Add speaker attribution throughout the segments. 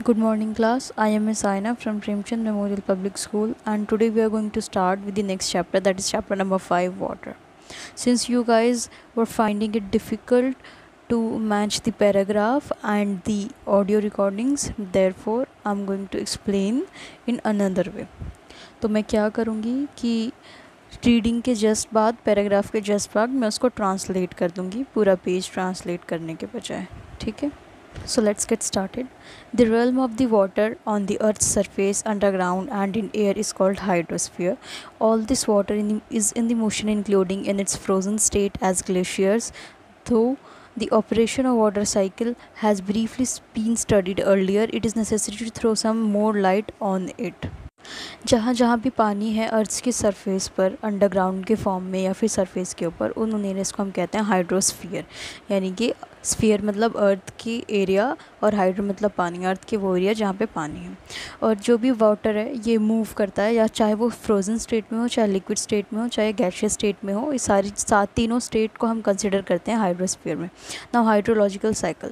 Speaker 1: Good morning class. I am Miss Aina from Premchand Memorial Public School, and today we are going to start with the next chapter, that is chapter number 5, water. Since you guys were finding it difficult to match the paragraph and the audio recordings, therefore I am going to explain in another way. तो मैं क्या करूँगी कि reading के just बाद, paragraph के just बाद मैं उसको ट्रांसलेट कर दूँगी, पूरा पेज ट्रांसलेट करने के बजाय. ठीक है. So let's get started. The realm of the water on the Earth's surface, underground, and in air is called hydrosphere. All this water is in the motion, including in its frozen state as glaciers. Though the operation of water cycle has briefly been studied earlier, it is necessary to throw some more light on it. जहाँ जहाँ भी पानी है अर्थ की surface पर, underground के form में या फिर सरफेस के ऊपर, उन एरियाज़ को हम कहते हैं हाइड्रोस्फीयर. यानी कि स्फीयर मतलब अर्थ की एरिया और हाइड्रो मतलब पानी, अर्थ के वो एरिया जहाँ पे पानी है. और जो भी वाटर है ये मूव करता है, या चाहे वो फ्रोज़न स्टेट में हो, चाहे लिक्विड स्टेट में हो, चाहे गैसियस स्टेट में हो, ये सारी तीनों स्टेट को हम कंसिडर करते हैं हाइड्रोस्फीयर में. Now hydrological cycle.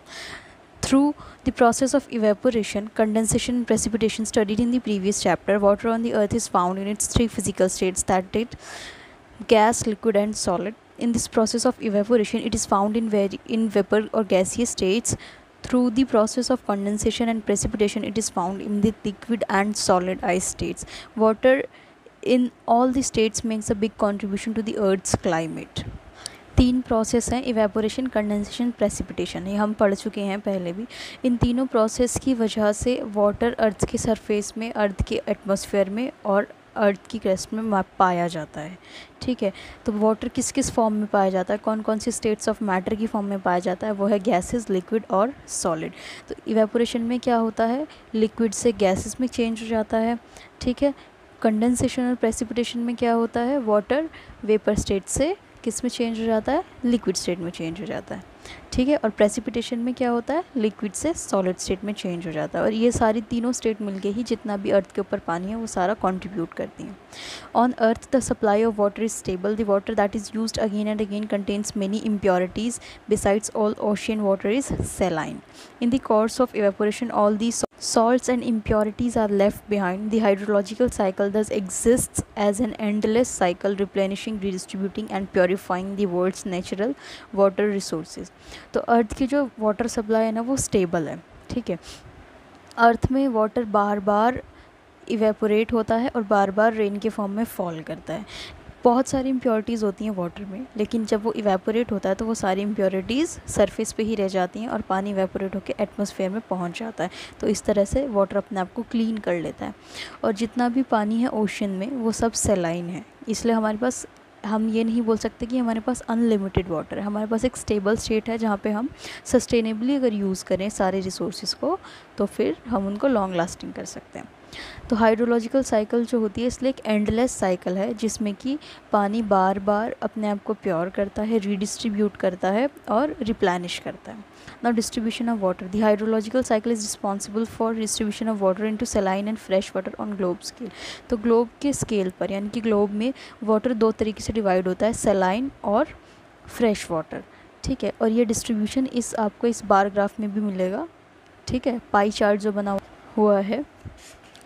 Speaker 1: Through the process of evaporation, condensation, and precipitation studied in the previous chapter, water on the earth is found in its three physical states, that is gas, liquid, and solid. In this process of evaporation, it is found in vapor or gaseous states. Through the process of condensation and precipitation, it is found in the liquid and solid ice states. Water in all the states makes a big contribution to the earth's climate. 3 process हैं, evaporation, condensation, precipitation. ये हम पढ़ चुके हैं पहले भी. इन तीनों process की वजह से वाटर अर्थ के सरफेस में, अर्थ के एटमॉस्फेयर में और अर्थ की क्रस्ट में पाया जाता है. ठीक है. तो वाटर किस किस फॉर्म में पाया जाता है, कौन कौन सी स्टेट्स ऑफ मैटर की फॉर्म में पाया जाता है, वो है गैसेस, लिक्विड और सॉलिड. तो इवेपोरेशन में क्या होता है, लिक्विड से गैसेस में चेंज हो जाता है. ठीक है. कंडेंसेशन और प्रेसिपिटेशन में क्या होता है, वाटर वेपर स्टेट से किस में चेंज हो जाता है, लिक्विड स्टेट में चेंज हो जाता है. ठीक है. और प्रेसिपिटेशन में क्या होता है, लिक्विड से सॉलिड स्टेट में चेंज हो जाता है. और ये सारी तीनों स्टेट मिलके ही जितना भी अर्थ के ऊपर पानी है वो सारा कंट्रीब्यूट करती हैं. On earth the supply of water is stable. The water that is used again and again contains many impurities. Besides all ocean water is saline. In the course of evaporation, all these salts and impurities are left behind. The hydrological cycle thus exists as an endless cycle, replenishing, redistributing and purifying the world's natural water resources. तो अर्थ की जो water supply है ना वो stable है. ठीक है. अर्थ में वाटर बार बार इवेपोरेट होता है और बार बार रेन के फॉर्म में फॉल करता है. बहुत सारी इम्प्योरिटीज़ होती हैं वाटर में, लेकिन जब वो इवेपोरेट होता है तो वो सारी इम्प्योरिटीज़ सरफेस पे ही रह जाती हैं और पानी इवेपोरेट होकर एटमॉस्फेयर में पहुंच जाता है. तो इस तरह से वाटर अपने आप को क्लीन कर लेता है. और जितना भी पानी है ओशन में वो सब सेलाइन है. इसलिए हमारे पास, हम ये नहीं बोल सकते कि हमारे पास अनलिमिटेड वाटर है. हमारे पास एक स्टेबल स्टेट है जहाँ पे हम सस्टेनेबली अगर यूज़ करें सारे रिसोर्सेज को तो फिर हम उनको लॉन्ग लास्टिंग कर सकते हैं. तो हाइड्रोलॉजिकल साइकिल जो होती है इसलिए एक एंडलेस साइकिल है जिसमें कि पानी बार बार अपने आप को प्योर करता है, रीडिस्ट्रीब्यूट करता है और रिप्लेनिश करता है. Now distribution of water. The hydrological cycle is responsible for distribution of water into सेलाइन and fresh water on globe scale. तो ग्लोब के स्केल पर, यानी कि ग्लोब में वाटर दो तरीके से डिवाइड होता है, सेलाइन और फ्रेश वाटर. ठीक है. और ये डिस्ट्रीब्यूशन आपको इस बार ग्राफ में भी मिलेगा. ठीक है. पाई चार्ट जो बना हुआ है.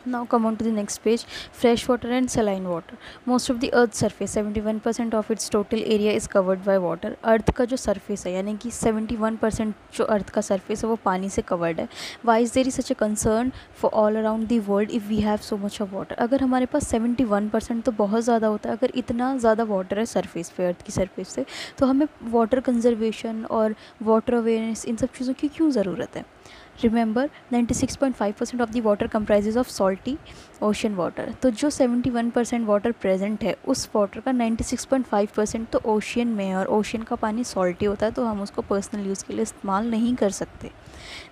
Speaker 1: Now come on to the next page. Fresh water and saline water. Most of the earth's surface, 71% of its total area is covered by water. अर्थ का जो सरफेस है, यानी कि 71% जो अर्थ का सरफेस है वो पानी से कवर्ड है. Why is there such a concern for all around the world if we have so much of water? अगर हमारे पास 71% तो बहुत ज़्यादा होता है. अगर इतना ज़्यादा वाटर है सरफेस पे, अर्थ की सरफेस से, तो हमें वाटर कंजर्वेशन और वाटर अवेयरनेस इन सब चीज़ों की क्यों ज़रूरत है. Remember, 96.5% of the water comprises of salty ocean water. तो जो 71% वाटर प्रेजेंट है उस वाटर का 96.5% तो ओशियन में है, और ओशियन का पानी सॉल्टी होता है तो हम उसको पर्सनल यूज़ के लिए इस्तेमाल नहीं कर सकते.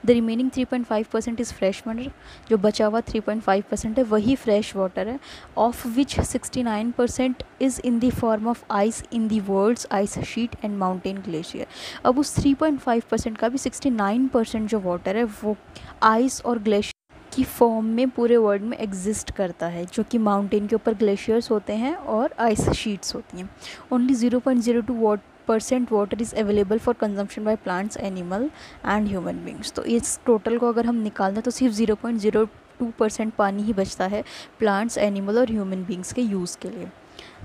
Speaker 1: The remaining 3.5% is fresh water. जो बचा हुआ 3.5% है वही फ्रेश वाटर है, of which 69% is in the form of ice in the world's ice sheet and mountain glacier. अब उस 3.5% का भी 69% जो वाटर है वो आइस और ग्लेशियर की फॉर्म में पूरे वर्ल्ड में एग्जिस्ट करता है, जो कि माउंटेन के ऊपर ग्लेशियर्स होते हैं और आइस शीट्स होती हैं. Only 0.02 percent water is available for consumption by plants, animal and human beings. तो इस टोटल को अगर हम निकाल दें तो सिर्फ 0.02% पानी ही बचता है प्लांट्स, एनिमल और ह्यूमन बींग्स के यूज़ के लिए।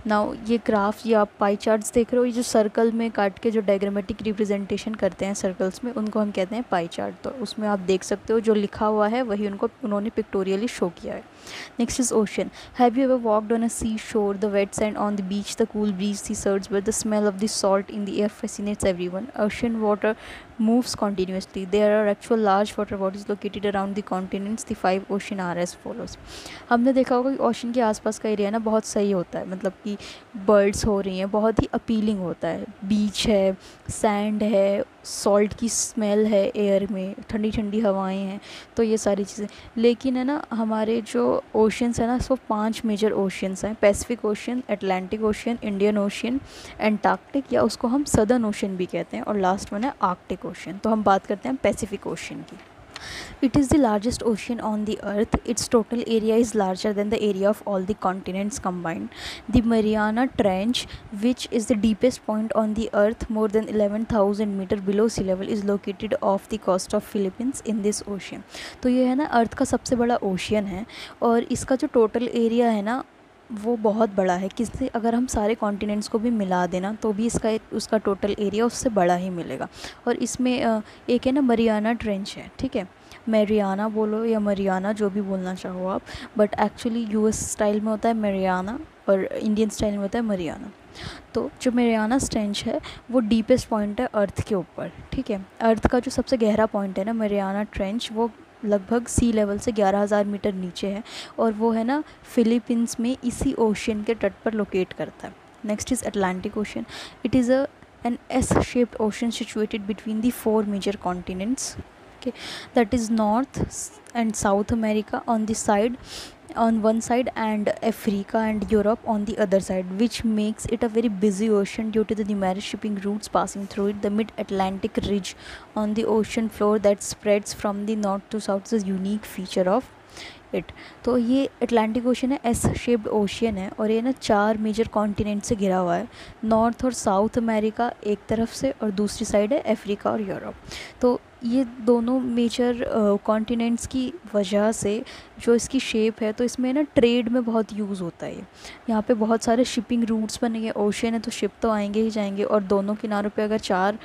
Speaker 1: नाउ ये ग्राफ या आप पाई चार्ट्स देख रहे हो, ये जो सर्कल में काट के जो डायग्रामेटिक रिप्रेजेंटेशन करते हैं सर्कल्स में, उनको हम कहते हैं पाई चार्ट। तो उसमें आप देख सकते हो जो लिखा हुआ है वही उन्होंने पिक्टोरियली शो किया है। Next is ocean. Have you ever walked on a sea shore, the wet sand on the beach, the cool breeze, the surge, but the smell of the salt in the air fascinates everyone. Ocean water moves continuously. There are actual large water bodies located around the continents. The 5 ocean are as follows. हमने देखा होगा कि ocean के आसपास का area ना बहुत सही होता है, मतलब कि बर्ड्स हो रही हैं, बहुत ही अपीलिंग होता है। बीच है, सैंड है, सॉल्ट की स्मेल है एयर में, ठंडी ठंडी हवाएं हैं, तो ये सारी चीज़ें। लेकिन है ना हमारे जो ओशंस है ना, सो 5 मेजर ओशंस हैं। Pacific ocean, Atlantic ocean, Indian ocean, Antarctic या उसको हम सदर्न ओशन भी कहते हैं, और लास्ट वन है आर्कटिक ओशन। तो हम बात करते हैं पैसिफिक ओशन की। It is the largest ocean on the earth. Its total area is larger than the area of all the continents combined. The Mariana Trench, which is the deepest point on the earth, more than 11,000 meters below sea level, is located off the coast of Philippines in this ocean. तो ये है ना अर्थ का सबसे बड़ा ocean है, और इसका जो टोटल एरिया है ना वो बहुत बड़ा है। किससे अगर हम सारे कॉन्टिनेंट्स को भी मिला देना तो भी उसका टोटल एरिया उससे बड़ा ही मिलेगा। और इसमें एक है ना मरियाना ट्रेंच है, ठीक है, मैरियाना बोलो या मरियाना, जो भी बोलना चाहो आप, बट एक्चुअली यूएस स्टाइल में होता है मैरियाना और इंडियन स्टाइल में होता है मरियाना। तो जो मैरियाना ट्रेंच है वो डीपेस्ट पॉइंट है अर्थ के ऊपर, ठीक है। अर्थ का जो सबसे गहरा पॉइंट है ना मैरियाना ट्रेंच, वो लगभग सी लेवल से 11,000 मीटर नीचे है, और वो है ना फिलीपींस में इसी ओशन के तट पर लोकेट करता है। Next is Atlantic ocean. It is an S-shaped ocean situated between the 4 major continents, okay, that is North and South America on one side and Africa and Europe on the other side, which makes it a very busy ocean due to the numerous shipping routes passing through it. The mid-Atlantic ridge on the ocean floor that spreads from the north to south is a unique feature of it. तो ये Atlantic ocean है, S shaped ocean है, और ये ना 4 major continent से घिरा हुआ है। नॉर्थ और साउथ अमेरिका एक तरफ से और दूसरी साइड है अफ्रीका और यूरोप। तो ये दोनों मेजर कॉन्टिनेंट्स की वजह से जो इसकी शेप है, तो इसमें ना ट्रेड में बहुत यूज़ होता है। यहाँ पे बहुत सारे शिपिंग रूट्स बनेंगे, ओशन है तो शिप तो आएंगे ही जाएंगे, और दोनों किनारों पे अगर 4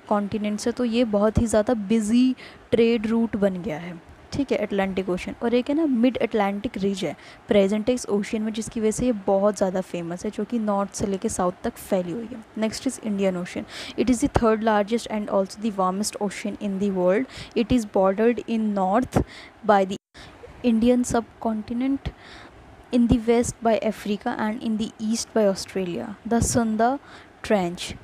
Speaker 1: कॉन्टिनेंट्स है तो ये बहुत ही ज़्यादा बिजी ट्रेड रूट बन गया है, ठीक है, अटलांटिक ओशन। और एक है ना मिड अटलांटिक रिज है प्रेजेंट है इस ओशन में, जिसकी वजह से ये बहुत ज़्यादा फेमस है, जो कि नॉर्थ से लेकर साउथ तक फैली हुई है। Next is Indian ocean. It is the 3rd largest and also the warmest ocean in the world. It is bordered in north by the Indian subcontinent, in the west by Africa and in the east by Australia. The Sunda Trench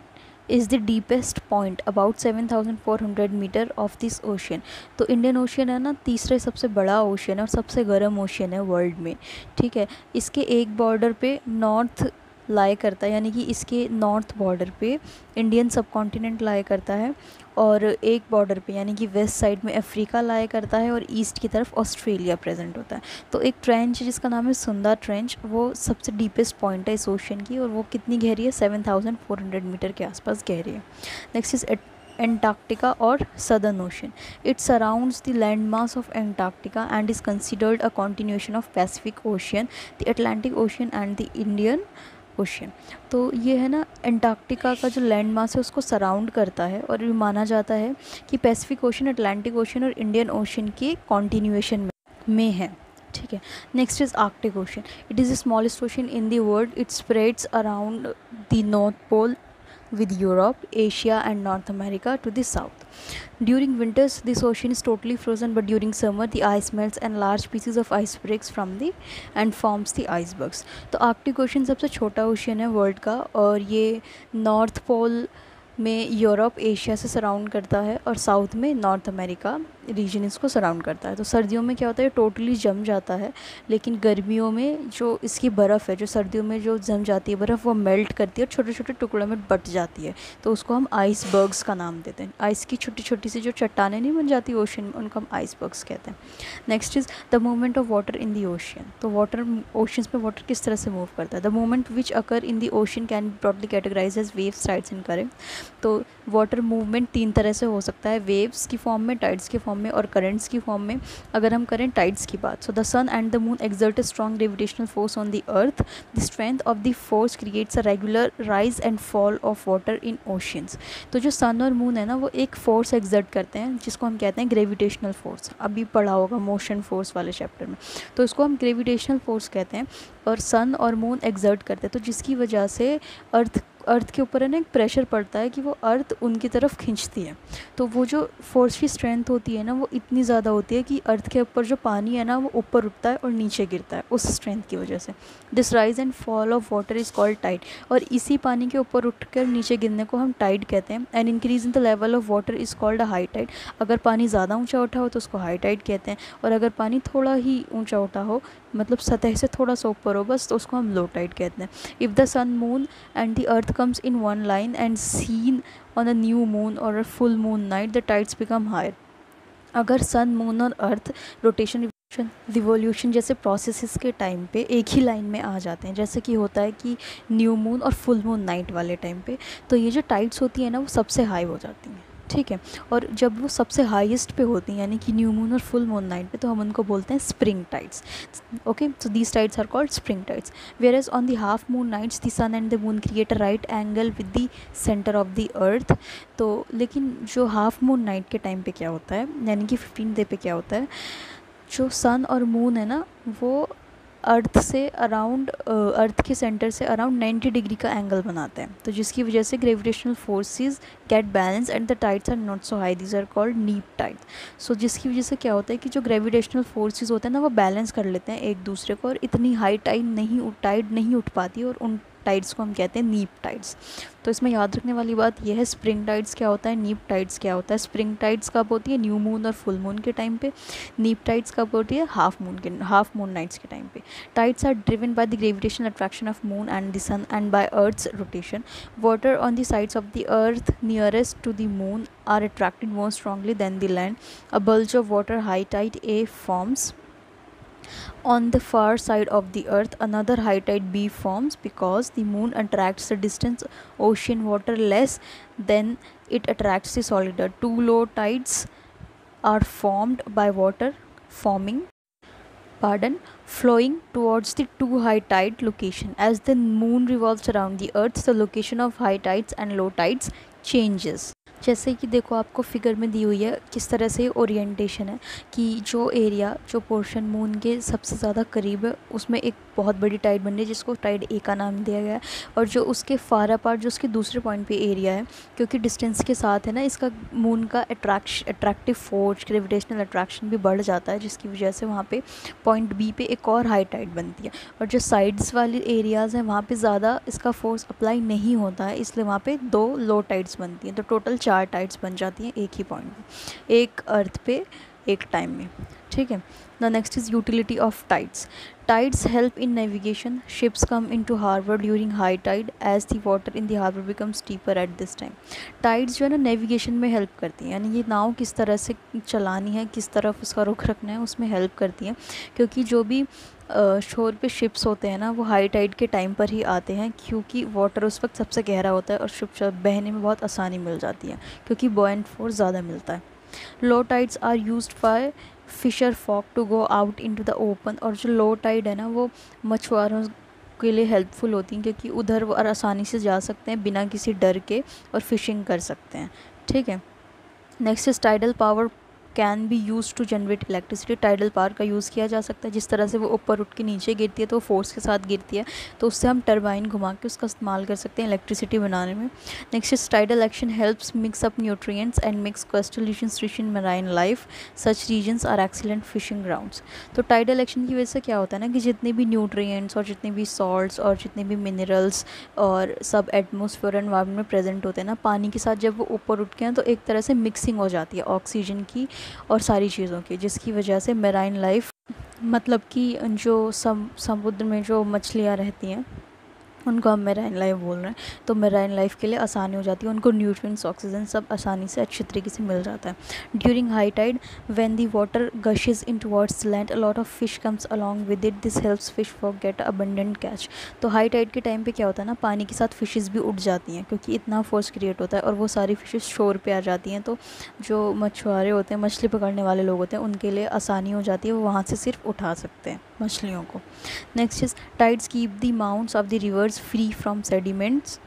Speaker 1: is the deepest point about 7,400 metre of this ocean. तो Indian ocean है ना तीसरे सबसे बड़ा ocean है और सबसे गर्म ओशन है वर्ल्ड में, ठीक है। इसके एक बॉर्डर पे नॉर्थ लाई करता है, यानी कि इसके नॉर्थ बॉर्डर पे इंडियन सब कॉन्टिनेंट लाई करता है, और एक बॉर्डर पे यानी कि वेस्ट साइड में अफ्रीका लाई करता है, और ईस्ट की तरफ ऑस्ट्रेलिया प्रेजेंट होता है। तो एक ट्रेंच जिसका नाम है सुंदा ट्रेंच, वो सबसे डीपेस्ट पॉइंट है इस ओशन की, और वो कितनी गहरी है, 7,400 मीटर के आसपास गहरी है। Next is Antarctica or Southern Ocean. It surrounds the landmass of Antarctica and is considered a continuation of Pacific Ocean, the Atlantic Ocean and the Indian ocean. तो ये है ना एंटार्क्टिका का जो लैंड मास है उसको सराउंड करता है, और ये माना जाता है कि पैसिफिक ओशन, अटलांटिक ओशन और इंडियन ओशन के कॉन्टिन्यूएशन में है, ठीक है। Next is Arctic ocean. It is the smallest ocean in the world. It spreads around the North Pole with Europe, Asia and North America to the south. During winters this ocean is totally frozen, but during summer the ice melts and large pieces of ice breaks from the and forms the icebergs. तो Arctic ocean सबसे छोटा ocean है world का, और ये north pole में Europe, Asia से surround करता है, और साउथ में नॉर्थ अमेरिका रीजन इसको सराउंड करता है। तो सर्दियों में क्या होता है, टोटली जम जाता है, लेकिन गर्मियों में जो इसकी बर्फ़ है, जो सर्दियों में जो जम जाती है बर्फ़, वो मेल्ट करती है और छोटे छोटे टुकड़ों में बट जाती है। तो उसको हम आइसबर्ग्स का नाम देते हैं। आइस की छोटी छोटी सी जो चट्टानें नहीं बन जाती ओशन में, उनको हम आइसबर्ग्स कहते हैं। Next is the movement of water in the ocean. तो वाटर, ओशंस में वाटर किस तरह से मूव करता है। The movement which occur in the ocean can be broadly categorise as waves, tides and current. तो वाटर मूवमेंट 3 तरह से हो सकता है, वेव्स की फॉर्म में, टाइड्स की फॉर्म में और करेंट्स की फॉर्म में। अगर हम करें टाइड्स की बात, so the sun and the moon exert a strong gravitational force on the earth. The strength of the force creates a regular rise and fall of water in oceans. तो जो सन और moon है ना, वो एक force exert करते हैं जिसको हम कहते हैं ग्रेविटेशनल फोर्स। अभी पढ़ा होगा मोशन फोर्स वाले चैप्टर में, तो इसको हम ग्रेविटेशनल फोर्स कहते हैं। और सन और मून एक्सर्ट करते हैं, तो जिसकी वजह से अर्थ के ऊपर है ना एक प्रेशर पड़ता है कि वो अर्थ उनकी तरफ खींचती है। तो वो जो फोर्स की स्ट्रेंथ होती है ना, वो इतनी ज़्यादा होती है कि अर्थ के ऊपर जो पानी है ना, वो ऊपर उठता है और नीचे गिरता है उस स्ट्रेंथ की वजह से। This rise and fall of water is called tide. और इसी पानी के ऊपर उठकर नीचे गिरने को हम टाइड कहते हैं। And increase in the level of water is called a high tide. अगर पानी ज़्यादा ऊँचा उठा हो तो उसको हाई टाइड कहते हैं, और अगर पानी थोड़ा ही ऊँचा उठा हो, मतलब सतह से थोड़ा सा ऊपर हो बस, तो उसको हम लो टाइड कहते हैं। If the sun, moon and the earth comes in one line and seen on a new moon और a full moon night, the tides become higher. अगर सन, मून और अर्थ रोटेशन, रिवोल्यूशन जैसे processes के time पे एक ही line में आ जाते हैं, जैसे कि होता है कि न्यू मून और फुल मून नाइट वाले टाइम पे, तो ये जो टाइड्स होती है ना, वो सबसे हाई हो जाती हैं, ठीक है। और जब वो सबसे हाईएस्ट पे होती हैं, यानी कि न्यू मून और फुल मून नाइट पे, तो हम उनको बोलते हैं spring tides. Okay, so these tides are called spring tides. Whereas on the half moon nights the sun and the moon create a right angle with the centre of the earth. तो लेकिन जो half moon night के time पे क्या होता है, यानी कि 15th डे पे क्या होता है, जो सन और मून है ना, वो अर्थ से अराउंड, अर्थ के सेंटर से अराउंड 90 डिग्री का एंगल बनाते हैं। तो जिसकी वजह से gravitational forces get balance and the tides are not so high, these are called neap tides. So जिसकी वजह से क्या होता है कि जो ग्रेविटेशनल फोर्सेस होते हैं ना, वो बैलेंस कर लेते हैं एक दूसरे को, और इतनी हाई टाइड नहीं उठ पाती, और उन टाइड्स को हम कहते हैं नीप टाइड्स। तो इसमें याद रखने वाली बात यह है, स्प्रिंग टाइड्स क्या होता है, नीप टाइड्स क्या होता है। स्प्रिंग टाइड्स कब होती है, न्यू मून और फुल मून के टाइम पे। नीप टाइड्स कब होती है, हाफ मून नाइट्स के टाइम पे। Tides are driven by the gravitational attraction of moon and the sun and by earth's rotation. Water on the sides of the earth nearest to the moon are attracted more strongly than the land. A bulge of water, high tide A, forms. On the far side of the earth, another high tide B forms because the moon attracts the distant ocean water less than it attracts the solid earth. Two low tides are formed by water flowing towards the two high tide location. As the moon revolves around the earth, the location of high tides and low tides changes. जैसे कि देखो आपको figure में दी हुई है किस तरह से ओरिएंटेशन है, कि जो एरिया, जो पोर्शन मून के सबसे ज़्यादा करीब है, उसमें एक बहुत बड़ी टाइड बन रही है जिसको टाइड ए का नाम दिया गया है। और जो उसके फार अपार्ट, जो उसके दूसरे पॉइंट पे एरिया है, क्योंकि डिस्टेंस के साथ है ना, इसका मून का अट्रैक्टिव फोर्स, ग्रेविटेशनल अट्रैक्शन भी बढ़ जाता है, जिसकी वजह से वहाँ पे पॉइंट बी पे एक और हाई टाइड बनती है। और जो साइड्स वाली एरियाज़ हैं, वहाँ पे ज़्यादा इसका फोर्स अप्लाई नहीं होता है, इसलिए वहाँ पे 2 लो टाइड्स बनती हैं। तो टोटल 4 टाइड्स बन जाती हैं एक ही पॉइंट पे, एक अर्थ पे एक टाइम में, ठीक है। The next is utility of tides. Tides help in navigation. Ships come into harbor during high tide as the water in the harbor becomes deeper at this time. Tides जो है ना नेविगेशन में help करती हैं, यानी ये नाव किस तरह से चलानी है, किस तरफ उसका रुख रखना है, उसमें हेल्प करती हैं। क्योंकि जो भी शोर पे शिप्स होते हैं ना, वो हाई टाइड के टाइम पर ही आते हैं, क्योंकि वाटर उस वक्त सबसे गहरा होता है और शिप बहने में बहुत आसानी मिल जाती है, क्योंकि बॉयंट फोर्स ज़्यादा मिलता है। Low tides are used by fisher folk to go out into the open. और जो लो टाइड है ना, वो मछुआरों के लिए हेल्पफुल होती हैं, क्योंकि उधर वो आसानी से जा सकते हैं बिना किसी डर के, और फिशिंग कर सकते हैं, ठीक है। Next is tidal power can be use to generate electricity. Tidal power का यूज़ किया जा सकता है, जिस तरह से वो ऊपर उठ के नीचे गिरती है तो फोर्स के साथ गिरती है, तो उससे हम टरबाइन घुमा के उसका इस्तेमाल कर सकते हैं इलेक्ट्रिसिटी बनाने में। Next is tidal action helps mix up nutrients and mix coastal regions rich in marine life, such regions are excellent fishing grounds. तो टाइडल एक्शन की वजह से क्या होता है ना, कि जितने भी न्यूट्रिएंट्स और जितने भी सॉल्ट्स और जितने भी मिनरल्स और सब एटमोसफेयर एनवायरनमेंट में प्रेजेंट होते हैं ना, पानी के साथ जब वो ऊपर उठ के हैं तो एक तरह से मिक्सिंग हो जाती है ऑक्सीजन की और सारी चीज़ों की, जिसकी वजह से मेराइन लाइफ मतलब कि जो समुद्र में जो मछलियाँ रहती हैं उनको हम मेराइन लाइफ बोल रहे हैं, तो मेराइन लाइफ के लिए आसानी हो जाती है, उनको न्यूट्रिएंट्स, ऑक्सीजन सब आसानी से अच्छी तरीके से मिल जाता है। During high tide when the water gushes in towards land a lot of fish comes along with it, this helps fish for get abundant catch. तो हाई टाइड के टाइम पे क्या होता है ना, पानी के साथ फिशेज़ भी उठ जाती हैं क्योंकि इतना फोर्स क्रिएट होता है और वो सारी फिशेज़ शोर पे आ जाती हैं, तो जो मछुआरे होते हैं, मछली पकड़ने वाले लोग होते हैं, उनके लिए आसानी हो जाती है, वो वहाँ से सिर्फ उठा सकते हैं मछलियों को। Next is tides keep the mouths of the rivers free from sediments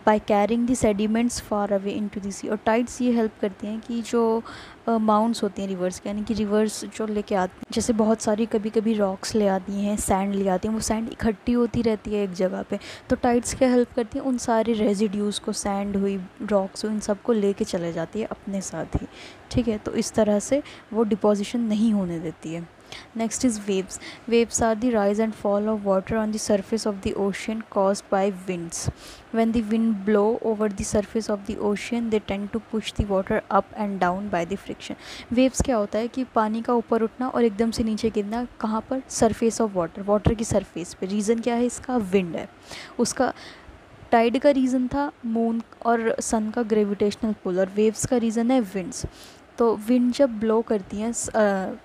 Speaker 1: by carrying the sediments far away into the sea. और टाइड्स ये हेल्प करती हैं कि जो माउंट्स होती हैं रिवर्स के, यानी कि रिवर्स जो लेके आती हैं, जैसे बहुत सारी कभी कभी रॉक्स ले आती हैं, सैंड ले आती हैं, वो सैंड इकट्ठी होती रहती है एक जगह पे, तो टाइड्स क्या हेल्प करती हैं, उन सारे रेजिड्यूज़ को, सैंड हुई, रॉक्स हुई, इन सब को लेके चले जाती है अपने साथ ही, ठीक है। तो इस तरह से वो डिपोजिशन नहीं होने देती है। Next is waves. Waves are the rise and fall of water on the surface of the ocean caused by winds. When the wind blow over the surface of the ocean, they tend to push the water up and down by the friction. Waves क्या होता है कि पानी का ऊपर उठना और एकदम से नीचे गिरना, कहाँ पर, सरफेस ऑफ वाटर, वाटर की सरफेस पे। रीज़न क्या है इसका, विंड है उसका। टाइड का रीज़न था मून और सन का ग्रेविटेशनल पुल, और वेव्स का रीज़न है विंड्स। तो विंड जब ब्लो करती हैं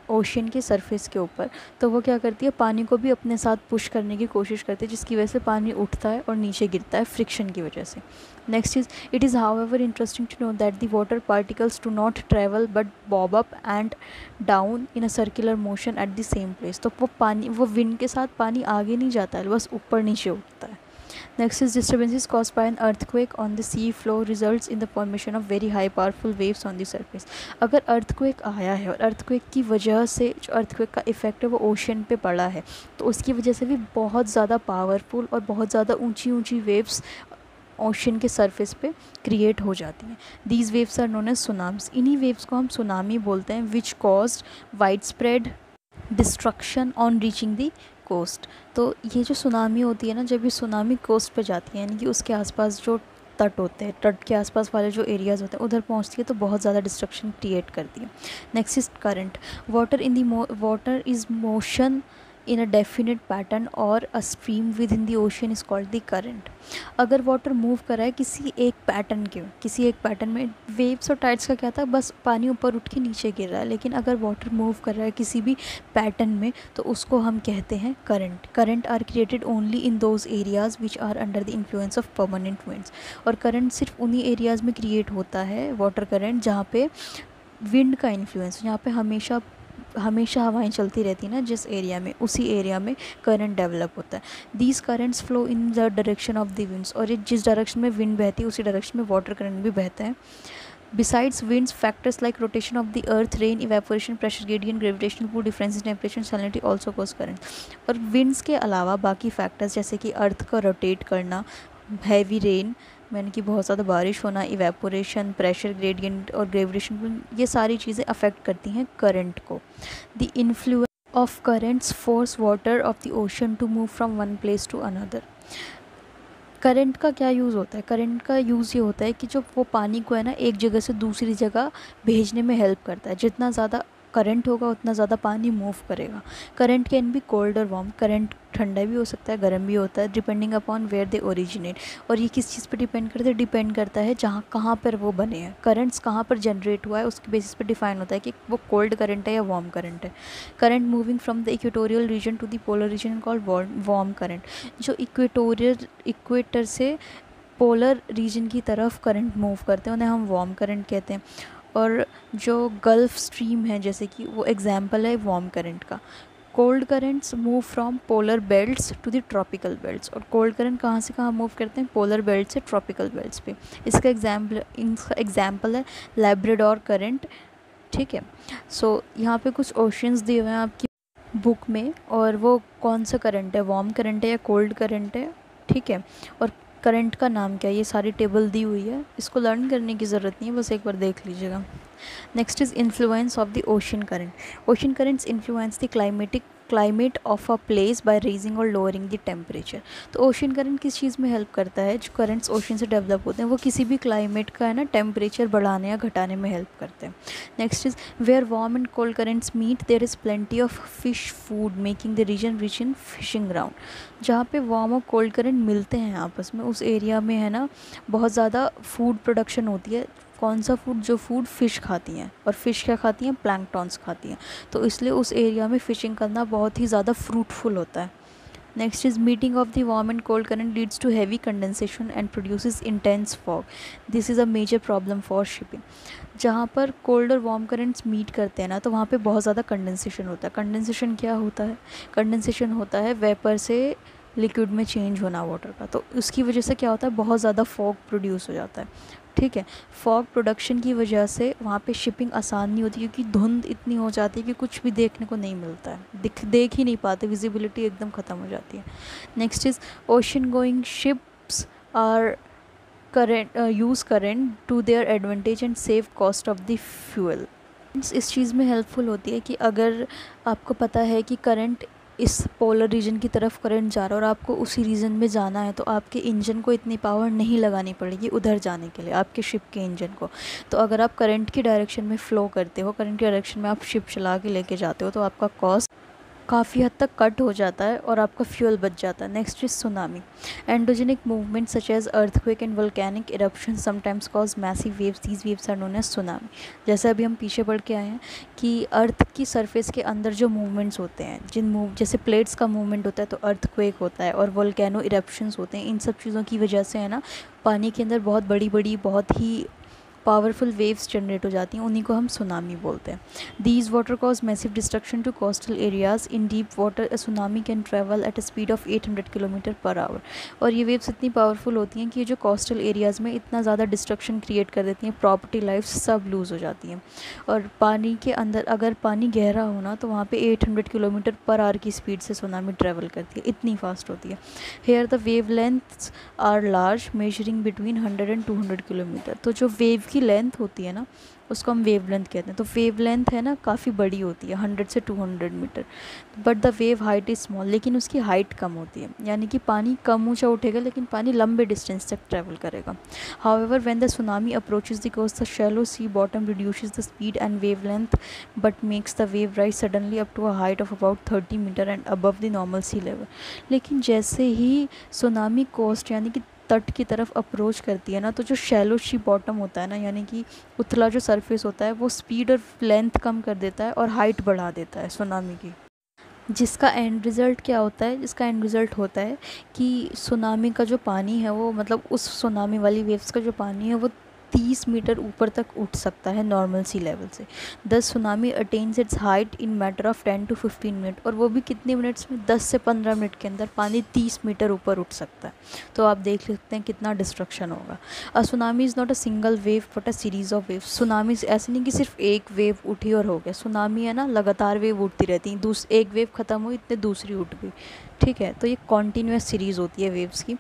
Speaker 1: ओशन के सरफेस के ऊपर, तो वो क्या करती है, पानी को भी अपने साथ पुश करने की कोशिश करती है, जिसकी वजह से पानी उठता है और नीचे गिरता है फ्रिक्शन की वजह से। Next is it is however interesting to know that the water particles do not travel but bob up and down in a circular motion at the same place. तो वो विंड के साथ पानी आगे नहीं जाता है, बस ऊपर नीचे उठता है। Next is disturbances caused by an earthquake on the sea floor results in the formation of very high powerful waves on the surface. अगर earthquake आया है और earthquake की वजह से जो earthquake का इफ़ेक्ट है वो ओशन पे पड़ा है, तो उसकी वजह से भी बहुत ज़्यादा पावरफुल और बहुत ज़्यादा ऊंची ऊंची वेव्स ओशन के सरफेस पे क्रिएट हो जाती हैं। These waves are known as tsunamis. इन्हीं वेव्स को हम सुनामी बोलते हैं, which caused wide spread destruction on reaching the coast. तो ये जो सुनामी होती है ना, जब ये सुनामी कोस्ट पे जाती है, यानी कि उसके आसपास जो तट होते हैं, तट के आसपास वाले जो एरियाज़ होते हैं, उधर पहुंचती है तो बहुत ज़्यादा डिस्ट्रक्शन क्रिएट करती है। Next is current. Water is motion in a definite pattern or a stream within the ocean is called the current. अगर वाटर मूव कर रहा है किसी एक पैटर्न में, वेव्स और टाइड्स का क्या था, बस पानी ऊपर उठ के नीचे गिर रहा है, लेकिन अगर वाटर मूव कर रहा है किसी भी पैटर्न में, तो उसको हम कहते हैं current. Current are created only in those areas which are under the influence of permanent winds. और करंट सिर्फ उन्हीं एरियाज़ में क्रिएट होता है, वाटर करंट, जहाँ पे विंड का इन्फ्लुएंस, जहाँ पे हमेशा हवाएं चलती रहती ना जिस एरिया में, उसी एरिया में करंट डेवलप होता है। These currents flow in the direction of the winds. और ये जिस डायरेक्शन में विंड बहती है उसी डायरेक्शन में वाटर करंट भी बहता है। Besides winds, factors like rotation of the earth, rain, evaporation, pressure gradient, gravitational pull, difference in temperature, salinity also cause current. और विंड्स के अलावा बाकी फैक्टर्स जैसे कि अर्थ का रोटेट करना, हैवी रेन यानी कि बहुत ज़्यादा बारिश होना, इवेपोरेशन, प्रेशर ग्रेडियंट और ग्रेविटेशन, ये सारी चीज़ें अफेक्ट करती हैं करंट को। The influence of currents force water of the ocean to move from one place to another. Current का क्या यूज़ होता है, करंट का यूज़ ये होता है कि जो वो पानी को है ना एक जगह से दूसरी जगह भेजने में हेल्प करता है। जितना ज़्यादा करंट होगा उतना ज़्यादा पानी मूव करेगा। करंट कैन बी कोल्ड और वार्म, करंट ठंडा भी हो सकता है, गर्म भी होता है, depending upon where they originate. और ये किस चीज़ पर डिपेंड करता है, डिपेंड करता है जहाँ कहाँ पर वो बने हैं, करंट्स कहाँ पर जनरेट हुआ है, उसके बेसिस पर डिफाइन होता है कि वो कोल्ड करंट है या वार्म करंट है। Current moving from the equatorial region to the polar region called warm current. जो इक्वेटर से पोलर रीजन की तरफ करंट मूव करते हैं उन्हें हम वार्म करंट कहते हैं। और जो गल्फ़ स्ट्रीम है जैसे कि वो एग्जाम्पल है वार्म करंट का। Cold currents move from polar belts to the tropical belts. और कोल्ड करंट कहाँ से कहाँ मूव करते हैं, पोलर बेल्ट से ट्रॉपिकल बेल्ट्स पे। इसका एग्जाम्पल है लैब्राडोर करंट, ठीक है। सो यहाँ पे कुछ ओशंस दिए हुए हैं आपकी बुक में, और वो कौन सा करंट है, वार्म करंट है या कोल्ड करंट है, ठीक है। और करंट का नाम क्या है, ये सारी टेबल दी हुई है, इसको लर्न करने की ज़रूरत नहीं है, बस एक बार देख लीजिएगा। Next is influence of the ocean current. Ocean currents influence the climate of a place by raising और लोअरिंग द टेम्परेचर। तो ओशन करंट किस चीज़ में हेल्प करता है? जो करंट्स ओशन से डेवलप होते हैं वो किसी भी क्लाइमेट का है ना टेम्परेचर बढ़ाने या घटाने में हेल्प करते हैं। Next is where warm and cold currents meet there is plenty of fish food making the region rich in fishing ground. जहाँ पे वार्म और कोल्ड करंट मिलते हैं आपस में, उस एरिया में है ना बहुत ज़्यादा फूड प्रोडक्शन होती है। कौन सा फूड? जो फूड फ़िश खाती हैं, और फ़िश क्या खाती हैं? प्लैंकटॉन्स खाती हैं। तो इसलिए उस एरिया में फ़िशिंग करना बहुत ही ज़्यादा फ्रूटफुल होता है। Next is meeting of the warm and cold current leads to heavy condensation and produces intense fog. This is a major problem for shipping. जहाँ पर कोल्ड और वार्म करंट्स मीट करते हैं ना, तो वहाँ पे बहुत ज़्यादा कंडेंसेशन होता है। कंडेंसेशन क्या होता है? कंडेंसेशन होता है वेपर से लिक्विड में चेंज होना वाटर का। तो उसकी वजह से क्या होता है? बहुत ज़्यादा फॉग प्रोड्यूस हो जाता है। ठीक है, फॉग प्रोडक्शन की वजह से वहाँ पे शिपिंग आसान नहीं होती, क्योंकि धुंध इतनी हो जाती है कि कुछ भी देखने को नहीं मिलता है, देख ही नहीं पाते, विजिबिलिटी एकदम ख़त्म हो जाती है। Next is ocean going ships are current use current to their advantage and save cost of the fuel. इस चीज़ में हेल्पफुल होती है कि अगर आपको पता है कि करंट इस पोलर रीजन की तरफ करंट जा रहा है और आपको उसी रीजन में जाना है, तो आपके इंजन को इतनी पावर नहीं लगानी पड़ेगी उधर जाने के लिए, आपके शिप के इंजन को। तो अगर आप करंट की डायरेक्शन में फ़्लो करते हो, करंट की डायरेक्शन में आप शिप चला के लेके जाते हो, तो आपका कॉस्ट काफ़ी हद तक कट हो जाता है और आपका फ्यूल बच जाता है। Next is tsunami. Endogenic movement such as earthquake and volcanic eruption sometimes cause massive waves, these waves are known as tsunami. जैसे अभी हम पीछे पढ़ के आए हैं कि अर्थ की सरफेस के अंदर जो मूवमेंट्स होते हैं, जैसे प्लेट्स का मूवमेंट होता है तो अर्थक्वेक होता है, और वोल्केनो इरप्शंस होते हैं। इन सब चीज़ों की वजह से है ना पानी के अंदर बहुत बड़ी बड़ी बहुत ही पावरफुल वेव्स जनरेट हो जाती हैं, उन्हीं को हम सुनामी बोलते हैं। These water cause massive destruction to coastal areas in deep water. A tsunami can travel at a speed of 800 kilometre per hour. और ये वेव्स इतनी पावरफुल होती हैं कि ये जो कोस्टल एरियाज़ में इतना ज़्यादा डिस्ट्रक्शन क्रिएट कर देती हैं, प्रॉपर्टी लाइफ सब लूज़ हो जाती हैं। और पानी के अंदर अगर पानी गहरा हो ना, तो वहाँ पे 800 किलोमीटर पर आवर की स्पीड से सुनामी ट्रेवल करती है, इतनी फास्ट होती है। Here the wave lengths are large, measuring between 100 and 200 kilometre. तो जो वेव की लेंथ होती है ना, उसको हम वेव लेंथ कहते हैं। तो वेव लेंथ है ना काफ़ी बड़ी होती है, 100 से 200 metre. But the wave height is small, लेकिन उसकी हाइट कम होती है, यानी कि पानी कम ऊंचा उठेगा लेकिन पानी लंबे डिस्टेंस तक ट्रैवल करेगा। However when the tsunami approaches the coast, the shallow sea bottom reduces the speed and wave length but makes the wave rise suddenly up to a height of about 30 metre and above the normal sea level. लेकिन जैसे ही tsunami coast यानी कि तट की तरफ approach करती है ना, तो जो शैलो शी बॉटम होता है ना, यानी कि उथला जो सरफेस होता है, वो स्पीड और लेंथ कम कर देता है और हाइट बढ़ा देता है सुनामी की। जिसका एंड रिज़ल्ट क्या होता है? जिसका एंड रिज़ल्ट होता है कि सुनामी का जो पानी है वो, मतलब उस सुनामी वाली वेव्स का जो पानी है वो 30 मीटर ऊपर तक उठ सकता है नॉर्मल सी लेवल से। The tsunami attains it's height in matter of 10 to 15 minute. और वो भी कितने मिनट्स में? 10 से 15 मिनट के अंदर पानी 30 मीटर ऊपर उठ सकता है। तो आप देख सकते हैं कितना डिस्ट्रक्शन होगा। अ tsunami is not a single wave but a series of wave. Tsunami ऐसे नहीं कि सिर्फ एक वेव उठी और हो गया। सुनामी है ना लगातार वेव उठती रहती हैं, एक वेव ख़त्म हुई इतने दूसरी उठ गई। ठीक है, तो ये कॉन्टीन्यूस सीरीज़ होती है वेव्स की।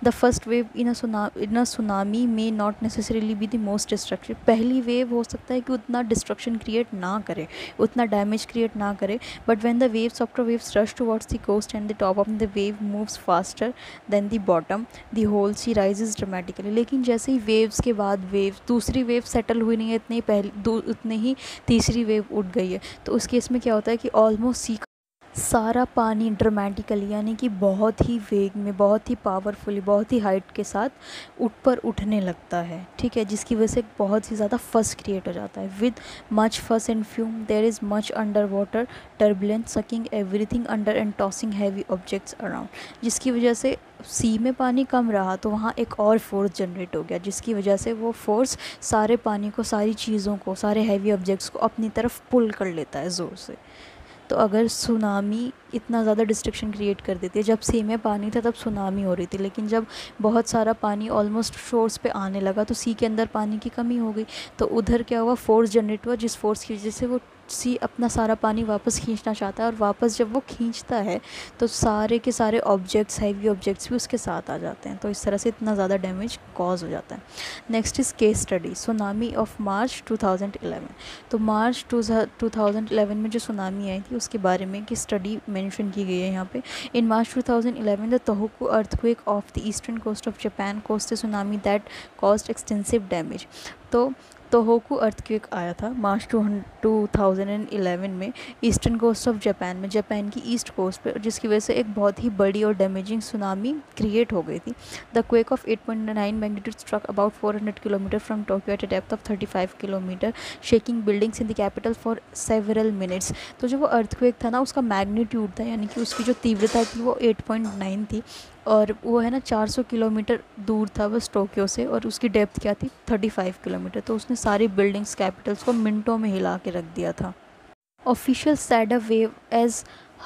Speaker 1: The first wave in a tsunami may not necessarily be the most destructive. पहली वेव हो सकता है कि उतना डिस्ट्रक्शन क्रिएट ना करे, उतना डैमेज क्रिएट ना करे, but when the waves after waves rush towards the coast and the top of the wave moves faster than the bottom, the whole sea rises dramatically. लेकिन जैसे ही वेव्स के बाद wave, दूसरी वेव सेटल हुई नहीं है, उतने ही तीसरी वेव उठ गई है। तो उस केस में क्या होता है कि ऑलमोस्ट सी सारा पानी ड्रामेटिकली यानी कि बहुत ही वेग में, बहुत ही पावरफुली, बहुत ही हाइट के साथ ऊपर उठने लगता है। ठीक है, जिसकी वजह से बहुत ही ज़्यादा फस क्रिएट हो जाता है। With much fuss and fume there is much under water turbulence sucking everything under and tossing heavy objects around. जिसकी वजह से सी में पानी कम रहा तो वहाँ एक और फोर्स जनरेट हो गया, जिसकी वजह से वो फोर्स सारे पानी को, सारी चीज़ों को, सारे हैवी ऑब्जेक्ट्स को अपनी तरफ पुल कर लेता है ज़ोर से। तो अगर सुनामी इतना ज़्यादा डिस्ट्रक्शन क्रिएट कर देती है, जब सी में पानी था तब सुनामी हो रही थी, लेकिन जब बहुत सारा पानी ऑलमोस्ट शोर्स पे आने लगा तो सी के अंदर पानी की कमी हो गई, तो उधर क्या हुआ, फोर्स जनरेट हुआ, जिस फोर्स की वजह से वो सी अपना सारा पानी वापस खींचना चाहता है, और वापस जब वो खींचता है तो सारे के सारे ऑब्जेक्ट्स, हैवी ऑब्जेक्ट्स भी उसके साथ आ जाते हैं। तो इस तरह से इतना ज़्यादा डैमेज कॉज हो जाता है। Next is case study, tsunami of March 2011। तो मार्च 2011 में जो सुनामी आई थी उसके बारे में की स्टडी मेंशन की गई है यहाँ पे। In March 2011 the Tohoku earthquake off the eastern coast of Japan caused the tsunami that caused extensive damage. तो तोहोकू अर्थक्वेक आया था मार्च 2011 में ईस्टर्न कोस्ट ऑफ जापान में, जापान की ईस्ट कोस्ट पे, जिसकी वजह से एक बहुत ही बड़ी और डैमेजिंग सुनामी क्रिएट हो गई थी। The quake of 8.9 magnitude struck about 400 kilometre from Tokyo at a depth of 35 kilometre, shaking buildings in the capital for several minutes. तो जो वो अर्थक्वेक था ना, उसका मैग्नीट्यूड था, यानी कि उसकी जो तीव्रता थी वो 8.9 थी, और वो है ना 400 किलोमीटर दूर था बस टोक्यो से, और उसकी डेप्थ क्या थी 35 किलोमीटर। तो उसने सारी बिल्डिंग्स, कैपिटल्स को मिनटों में हिला के रख दिया था। Officials said a wave as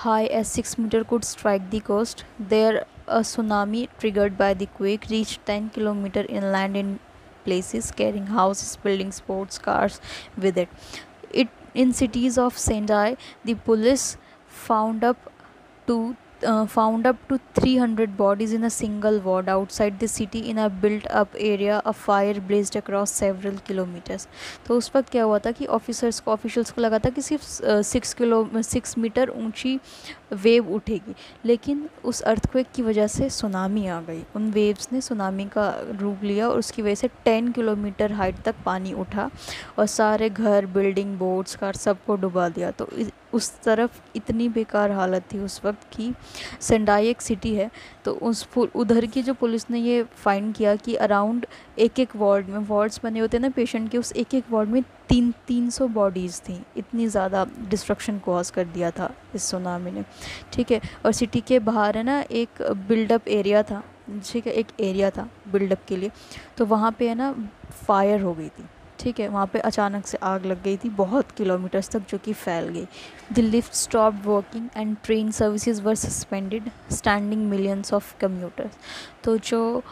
Speaker 1: high as 6 meters could strike the coast. There, a tsunami triggered by the quake reached 10 kilometers inland in places, carrying houses, buildings, boats, cars with it. In cities of Sendai, the police found up to found up to 300 bodies in a single ward outside the city in a built-up area. A fire blazed across several kilometers. तो उस वक्त क्या हुआ था कि officials को लगा था कि सिर्फ 6 मीटर ऊंची वेव उठेगी, लेकिन उस अर्थक्वेक की वजह से सुनामी आ गई। उन वेव्स ने सुनामी का रूप लिया और उसकी वजह से 10 किलोमीटर हाइट तक पानी उठा और सारे घर, बिल्डिंग, बोट्स, कार सबको डुबा दिया। तो उस तरफ इतनी बेकार हालत थी उस वक्त की। सेंडाई एक सिटी है, तो उधर की जो पुलिस ने ये फाइंड किया कि अराउंड एक वार्ड में, वार्ड्स बने होते हैं ना पेशेंट के, उस एक वार्ड में 300 बॉडीज़ थी। इतनी ज़्यादा डिस्ट्रक्शन कॉज कर दिया था इस सुनामी ने, ठीक है। और सिटी के बाहर है ना एक बिल्डअप एरिया था, ठीक है, एक एरिया था बिल्डअप के लिए, तो वहाँ पे है ना फायर हो गई थी, ठीक है। वहाँ पे अचानक से आग लग गई थी बहुत किलोमीटर्स तक, जो कि फैल गई। The lift stopped working and train services were suspended, standing millions of commuters. तो जो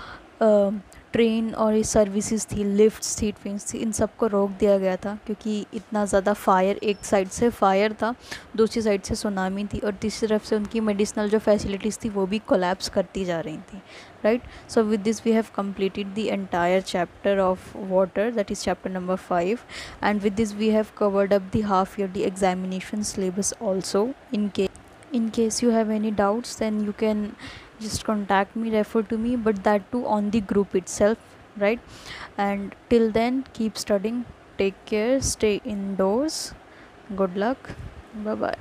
Speaker 1: ट्रेन और ये सर्विसेज थी, लिफ्ट्स थी, ट्रेन्स थी, इन सब को रोक दिया गया था, क्योंकि इतना ज़्यादा फायर, एक साइड से फायर था, दूसरी साइड से सुनामी थी, और तीसरी तरफ से उनकी मेडिसिनल जो फैसिलिटीज़ थी वो भी कोलैप्स करती जा रही थी, right? So with this we have completed the entire chapter of water, that is chapter number 5, and with this we have covered up the half yearly examination syllabus also. In case you have any doubts, then you can just contact me, refer to me, but that too on the group itself, right? And till then, keep studying, take care, stay indoors, good luck, bye bye.